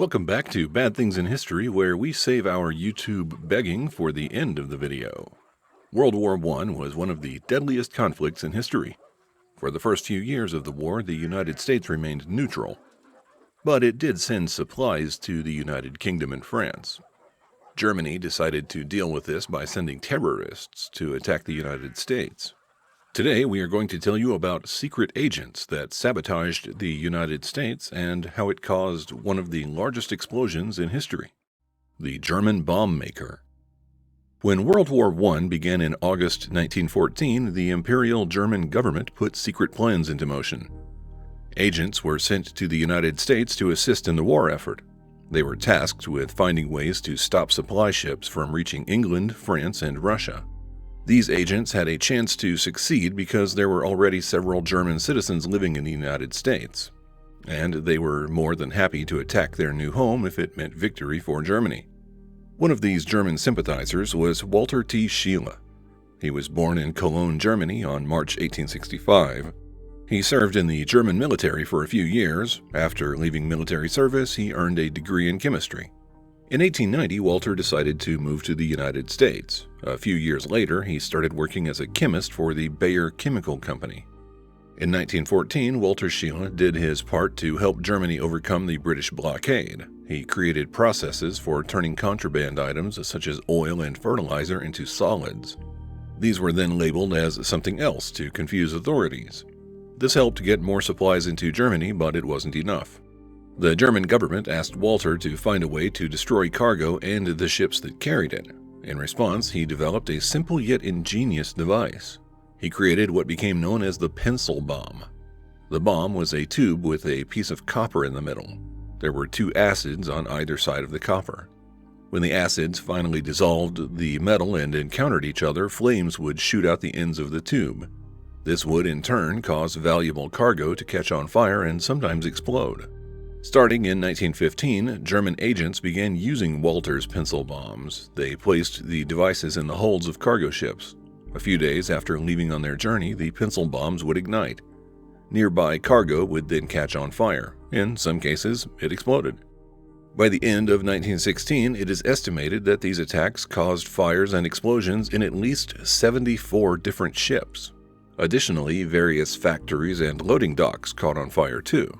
Welcome back to Bad Things in History, where we save our YouTube begging for the end of the video. World War I was one of the deadliest conflicts in history. For the first few years of the war, the United States remained neutral, but it did send supplies to the United Kingdom and France. Germany decided to deal with this by sending terrorists to attack the United States. Today, we are going to tell you about secret agents that sabotaged the United States and how it caused one of the largest explosions in history. The German bomb maker. When World War I began in August 1914, the Imperial German government put secret plans into motion. Agents were sent to the United States to assist in the war effort. They were tasked with finding ways to stop supply ships from reaching England, France, and Russia. These agents had a chance to succeed because there were already several German citizens living in the United States, and they were more than happy to attack their new home if it meant victory for Germany. One of these German sympathizers was Walter T. Scheele. He was born in Cologne, Germany on March 1865. He served in the German military for a few years. After leaving military service, he earned a degree in chemistry. In 1890, Walter decided to move to the United States. A few years later, he started working as a chemist for the Bayer Chemical Company. In 1914, Walter Scheele did his part to help Germany overcome the British blockade. He created processes for turning contraband items such as oil and fertilizer into solids. These were then labeled as something else to confuse authorities. This helped get more supplies into Germany, but it wasn't enough. The German government asked Walter to find a way to destroy cargo and the ships that carried it. In response, he developed a simple yet ingenious device. He created what became known as the pencil bomb. The bomb was a tube with a piece of copper in the middle. There were two acids on either side of the copper. When the acids finally dissolved the metal and encountered each other, flames would shoot out the ends of the tube. This would in turn cause valuable cargo to catch on fire and sometimes explode. Starting in 1915, German agents began using Walter's pencil bombs. They placed the devices in the holds of cargo ships. A few days after leaving on their journey, the pencil bombs would ignite. Nearby cargo would then catch on fire. In some cases, it exploded. By the end of 1916, it is estimated that these attacks caused fires and explosions in at least 74 different ships. Additionally, various factories and loading docks caught on fire too.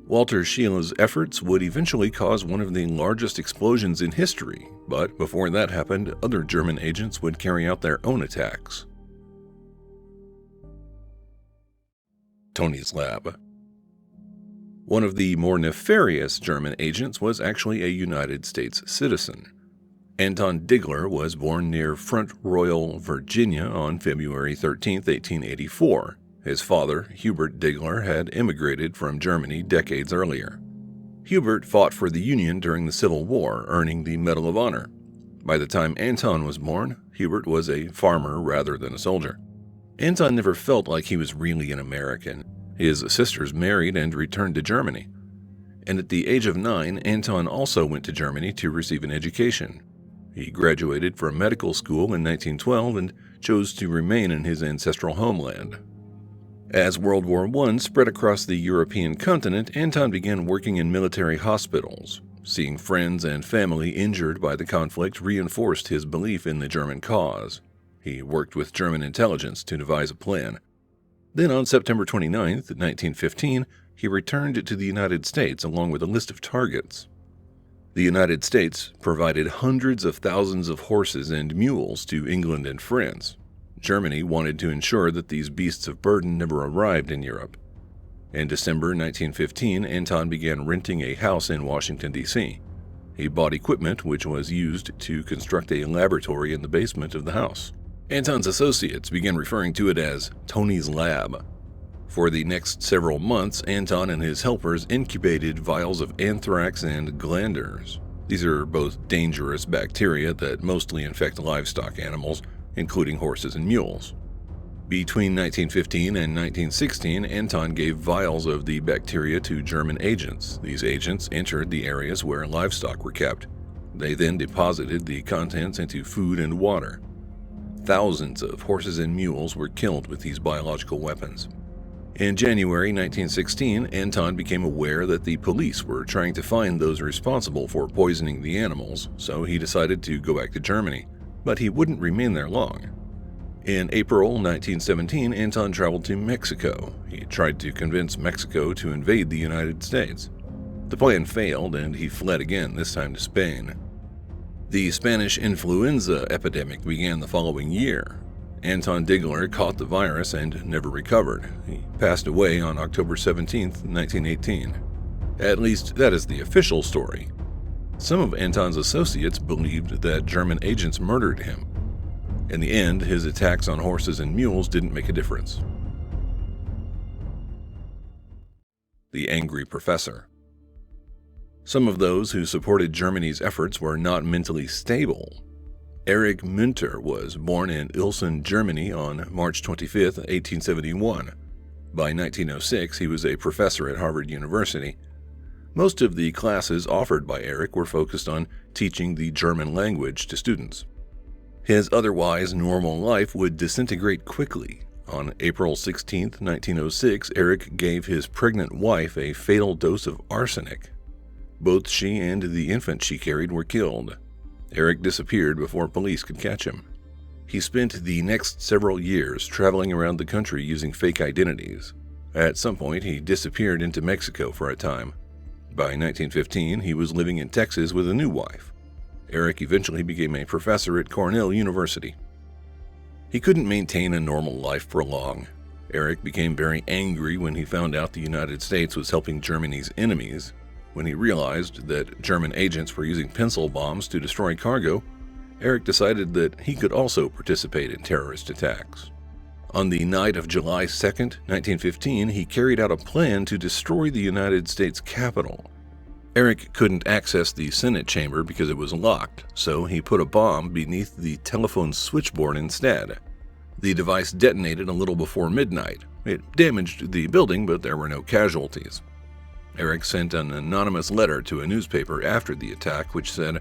Walter Scheele's efforts would eventually cause one of the largest explosions in history, but before that happened, other German agents would carry out their own attacks. Tony's lab. One of the more nefarious German agents was actually a United States citizen. Anton Digler was born near Front Royal, Virginia on February 13, 1884. His father, Hubert Digler, had immigrated from Germany decades earlier. Hubert fought for the Union during the Civil War, earning the Medal of Honor. By the time Anton was born, Hubert was a farmer rather than a soldier. Anton never felt like he was really an American. His sisters married and returned to Germany. And at the age of 9, Anton also went to Germany to receive an education. He graduated from medical school in 1912 and chose to remain in his ancestral homeland. As World War I spread across the European continent, Anton began working in military hospitals. Seeing friends and family injured by the conflict reinforced his belief in the German cause. He worked with German intelligence to devise a plan. Then on September 29, 1915, he returned to the United States along with a list of targets. The United States provided hundreds of thousands of horses and mules to England and France. Germany wanted to ensure that these beasts of burden never arrived in Europe. In December 1915, Anton began renting a house in Washington, D.C. He bought equipment which was used to construct a laboratory in the basement of the house. Anton's associates began referring to it as Tony's lab. For the next several months, Anton and his helpers incubated vials of anthrax and glanders. These are both dangerous bacteria that mostly infect livestock animals, including horses and mules. Between 1915 and 1916, Anton gave vials of the bacteria to German agents. These agents entered the areas where livestock were kept. They then deposited the contents into food and water. Thousands of horses and mules were killed with these biological weapons. In January 1916, Anton became aware that the police were trying to find those responsible for poisoning the animals, so he decided to go back to Germany, but he wouldn't remain there long. In April 1917, Anton traveled to Mexico. He tried to convince Mexico to invade the United States. The plan failed, and he fled again, this time to Spain. The Spanish influenza epidemic began the following year. Anton Digler caught the virus and never recovered. He passed away on October 17, 1918. At least, that is the official story. Some of Anton's associates believed that German agents murdered him. In the end, his attacks on horses and mules didn't make a difference. The Angry Professor. Some of those who supported Germany's efforts were not mentally stable. Erich Münter was born in Ilsen, Germany on March 25, 1871. By 1906, he was a professor at Harvard University. Most of the classes offered by Erich were focused on teaching the German language to students. His otherwise normal life would disintegrate quickly. On April 16, 1906, Erich gave his pregnant wife a fatal dose of arsenic. Both she and the infant she carried were killed. Erich disappeared before police could catch him. He spent the next several years traveling around the country using fake identities. At some point, he disappeared into Mexico for a time. By 1915, he was living in Texas with a new wife. Erich eventually became a professor at Cornell University. He couldn't maintain a normal life for long. Erich became very angry when he found out the United States was helping Germany's enemies. When he realized that German agents were using pencil bombs to destroy cargo, Erich decided that he could also participate in terrorist attacks. On the night of July 2, 1915, he carried out a plan to destroy the United States Capitol. Erich couldn't access the Senate chamber because it was locked, so he put a bomb beneath the telephone switchboard instead. The device detonated a little before midnight. It damaged the building, but there were no casualties. Erich sent an anonymous letter to a newspaper after the attack which said,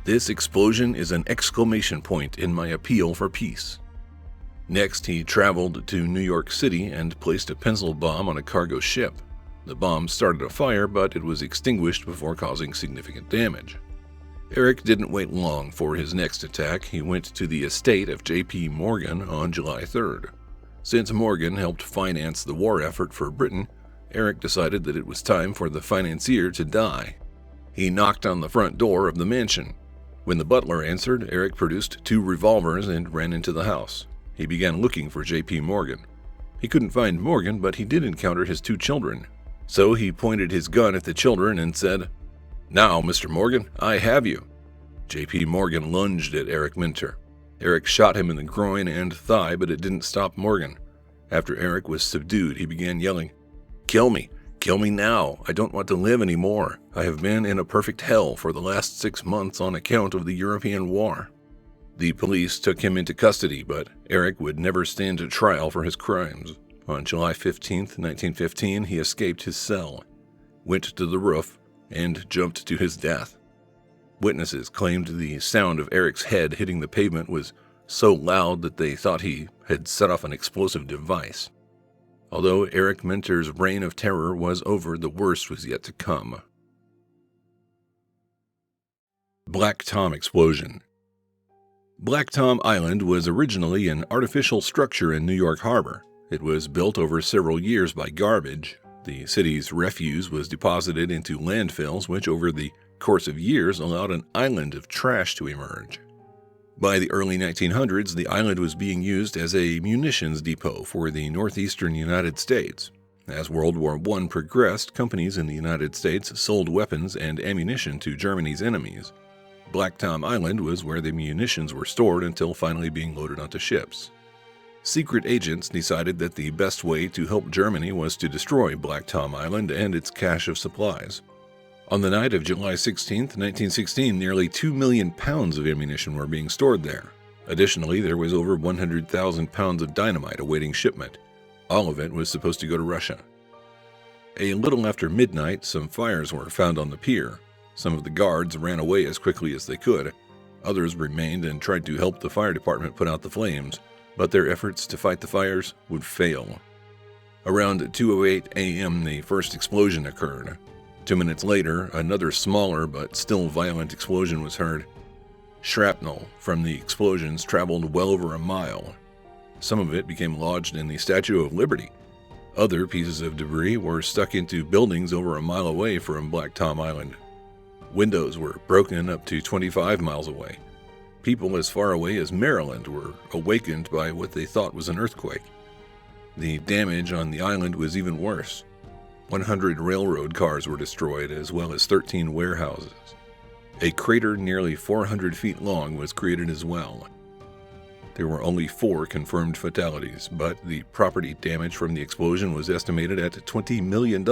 "This explosion is an exclamation point in my appeal for peace." Next, he traveled to New York City and placed a pencil bomb on a cargo ship. The bomb started a fire, but it was extinguished before causing significant damage. Erich didn't wait long for his next attack. He went to the estate of J.P. Morgan on July 3rd. Since Morgan helped finance the war effort for Britain, Erich decided that it was time for the financier to die. He knocked on the front door of the mansion. When the butler answered, Erich produced 2 revolvers and ran into the house. He began looking for J.P. Morgan. He couldn't find Morgan, but he did encounter his 2 children. So he pointed his gun at the children and said, "Now, Mr. Morgan, I have you." J.P. Morgan lunged at Erich Münter. Erich shot him in the groin and thigh, but it didn't stop Morgan. After Erich was subdued, he began yelling, "Kill me! Kill me now! I don't want to live anymore. I have been in a perfect hell for the last 6 months on account of the European war." The police took him into custody, but Erich would never stand trial for his crimes. On July 15, 1915, he escaped his cell, went to the roof, and jumped to his death. Witnesses claimed the sound of Erich's head hitting the pavement was so loud that they thought he had set off an explosive device. Although Erich Münter's reign of terror was over, the worst was yet to come. Black Tom Explosion. Black Tom Island was originally an artificial structure in New York Harbor. It was built over several years by garbage. The city's refuse was deposited into landfills, which over the course of years allowed an island of trash to emerge. By the early 1900s, the island was being used as a munitions depot for the northeastern United States. As World War I progressed, companies in the United States sold weapons and ammunition to Germany's enemies. Black Tom Island was where the munitions were stored until finally being loaded onto ships. Secret agents decided that the best way to help Germany was to destroy Black Tom Island and its cache of supplies. On the night of July 16, 1916, nearly 2 million pounds of ammunition were being stored there. Additionally, there was over 100,000 pounds of dynamite awaiting shipment. All of it was supposed to go to Russia. A little after midnight, some fires were found on the pier. Some of the guards ran away as quickly as they could. Others remained and tried to help the fire department put out the flames, but their efforts to fight the fires would fail. Around 2:08 a.m., the first explosion occurred. 2 minutes later, another smaller but still violent explosion was heard. Shrapnel from the explosions traveled well over a mile. Some of it became lodged in the Statue of Liberty. Other pieces of debris were stuck into buildings over a mile away from Black Tom Island. Windows were broken up to 25 miles away. People as far away as Maryland were awakened by what they thought was an earthquake. The damage on the island was even worse. 100 railroad cars were destroyed, as well as 13 warehouses. A crater nearly 400 feet long was created as well. There were only 4 confirmed fatalities, but the property damage from the explosion was estimated at $20 million,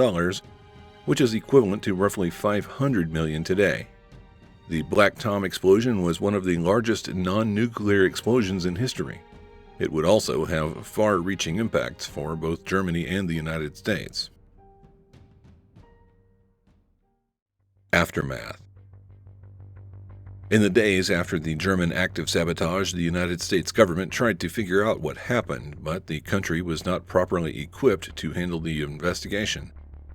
which is equivalent to roughly $500 million today. The Black Tom explosion was one of the largest non-nuclear explosions in history. It would also have far-reaching impacts for both Germany and the United States. Aftermath. In the days after the German act of sabotage, the United States government tried to figure out what happened, but the country was not properly equipped to handle the investigation.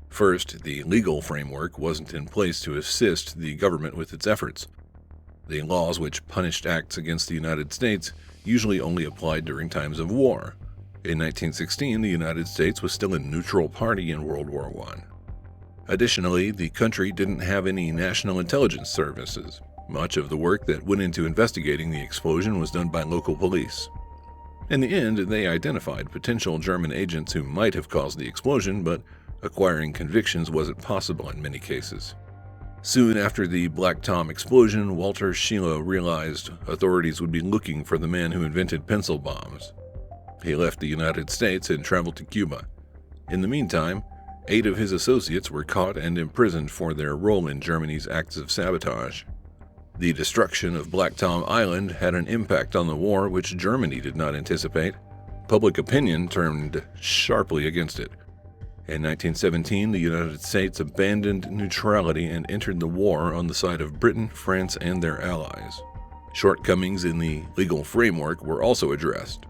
First, the legal framework wasn't in place to assist the government with its efforts. The laws which punished acts against the United States usually only applied during times of war. In 1916, the United States was still a neutral party in World War I. Additionally, the country didn't have any national intelligence services. Much of the work that went into investigating the explosion was done by local police. In the end, they identified potential German agents who might have caused the explosion, but acquiring convictions wasn't possible in many cases. Soon after the Black Tom explosion, Walter Scheele realized authorities would be looking for the man who invented pencil bombs. He left the United States and traveled to Cuba. In the meantime, 8 of his associates were caught and imprisoned for their role in Germany's acts of sabotage. The destruction of Black Tom Island had an impact on the war which Germany did not anticipate. Public opinion turned sharply against it. In 1917, the United States abandoned neutrality and entered the war on the side of Britain, France, and their allies. Shortcomings in the legal framework were also addressed.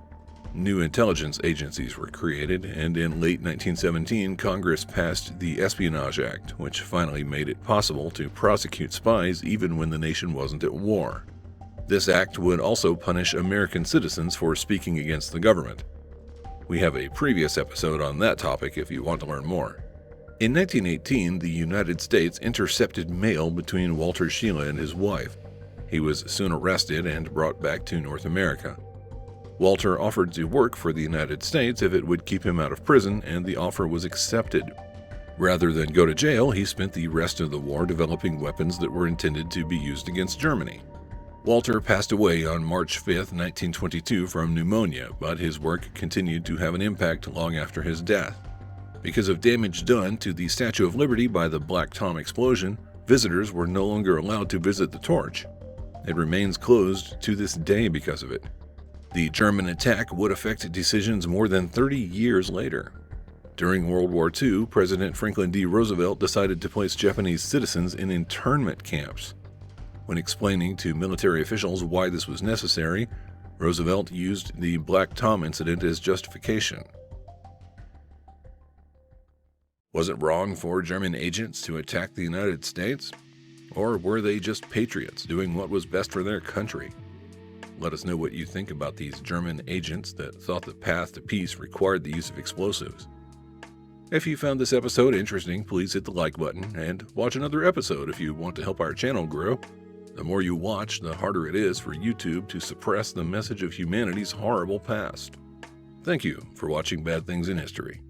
New intelligence agencies were created, and in late 1917, Congress passed the Espionage Act, which finally made it possible to prosecute spies even when the nation wasn't at war. This act would also punish American citizens for speaking against the government. We have a previous episode on that topic if you want to learn more. In 1918, the United States intercepted mail between Walter Scheele and his wife. He was soon arrested and brought back to North America. Walter offered to work for the United States if it would keep him out of prison, and the offer was accepted. Rather than go to jail, he spent the rest of the war developing weapons that were intended to be used against Germany. Walter passed away on March 5, 1922 from pneumonia, but his work continued to have an impact long after his death. Because of damage done to the Statue of Liberty by the Black Tom explosion, visitors were no longer allowed to visit the torch. It remains closed to this day because of it. The German attack would affect decisions more than 30 years later. During World War II, President Franklin D. Roosevelt decided to place Japanese citizens in internment camps. When explaining to military officials why this was necessary, Roosevelt used the Black Tom incident as justification. Was it wrong for German agents to attack the United States? Or were they just patriots doing what was best for their country? Let us know what you think about these German agents that thought the path to peace required the use of explosives. If you found this episode interesting, please hit the like button and watch another episode if you want to help our channel grow. The more you watch, the harder it is for YouTube to suppress the message of humanity's horrible past. Thank you for watching Bad Things in History.